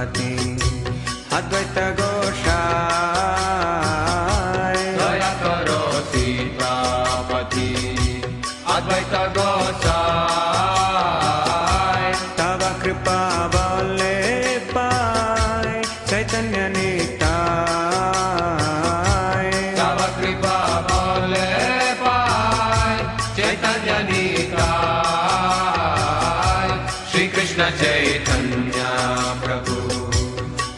महति अद्वैत गोसाई दया करो सीतापति अद्वैत गोसाई तव कृपा बले पाए चैतन्य निताय तव कृपा बले पाए चैतन्य निताय श्री कृष्ण चैतन्य प्रभु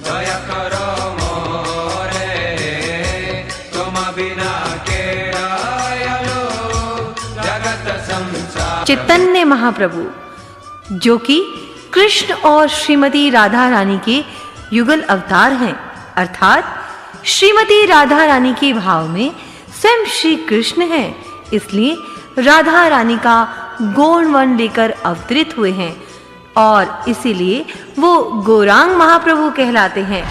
दया करो मोरे तुम बिना के दयालु जगत संसार। चैतन्य महाप्रभु जो कि कृष्ण और श्रीमती राधा रानी के युगल अवतार हैं, अर्थात श्रीमती राधा रानी के भाव में स्वयं श्री कृष्ण हैं, इसलिए राधा रानी का गौण वर्ण लेकर अवतरित हुए हैं और इसीलिए वो गौरांग महाप्रभु कहलाते हैं।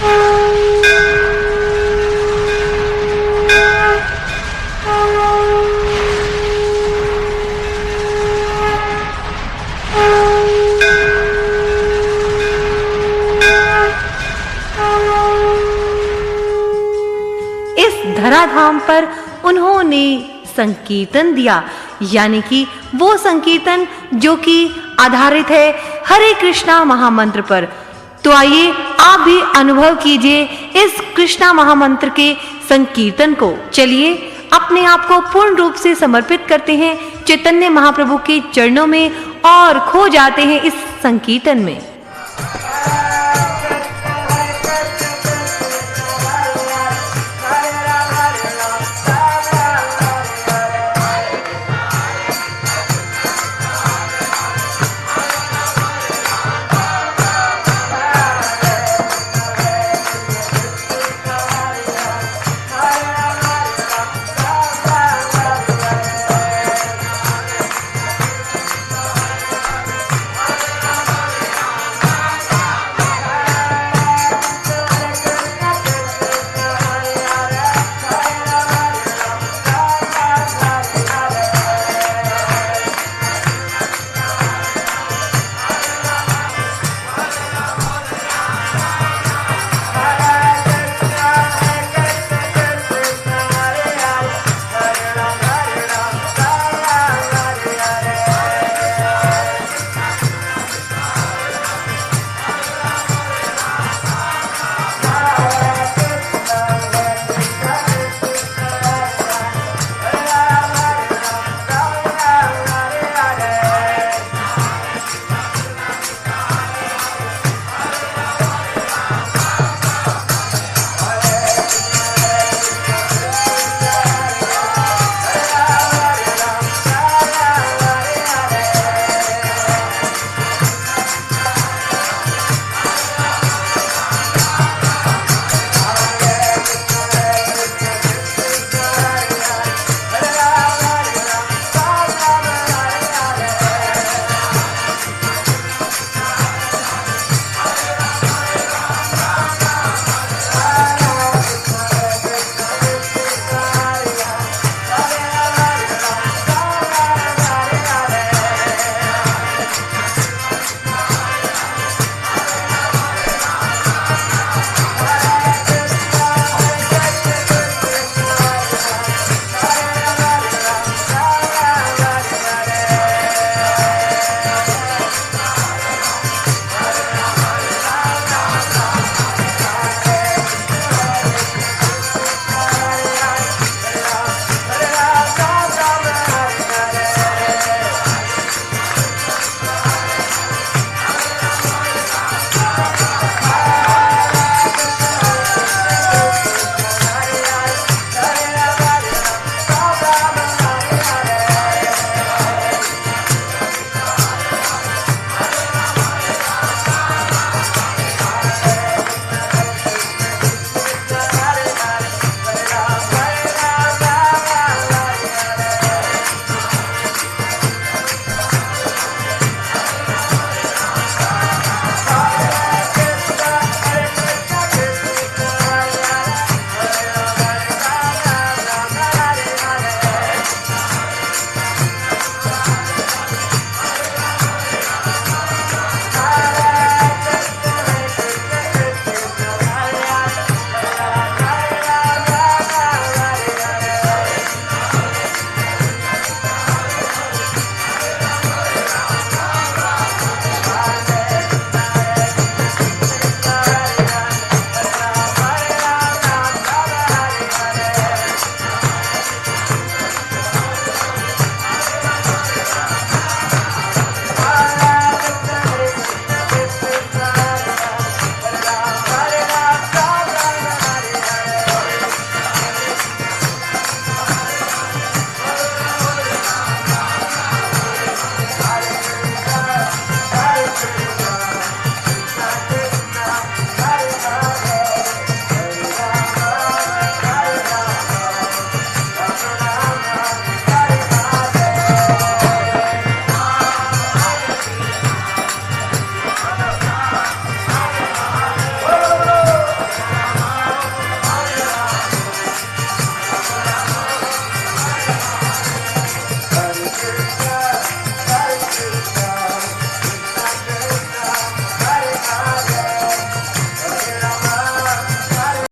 इस धराधाम पर उन्होंने संकीर्तन दिया, यानी कि वो संकीर्तन जो कि आधारित है हरे कृष्णा महामंत्र पर। तो आइए आप भी अनुभव कीजिए इस कृष्णा महामंत्र के संकीर्तन को। चलिए अपने आप को पूर्ण रूप से समर्पित करते हैं चैतन्य महाप्रभु के चरणों में और खो जाते हैं इस संकीर्तन में।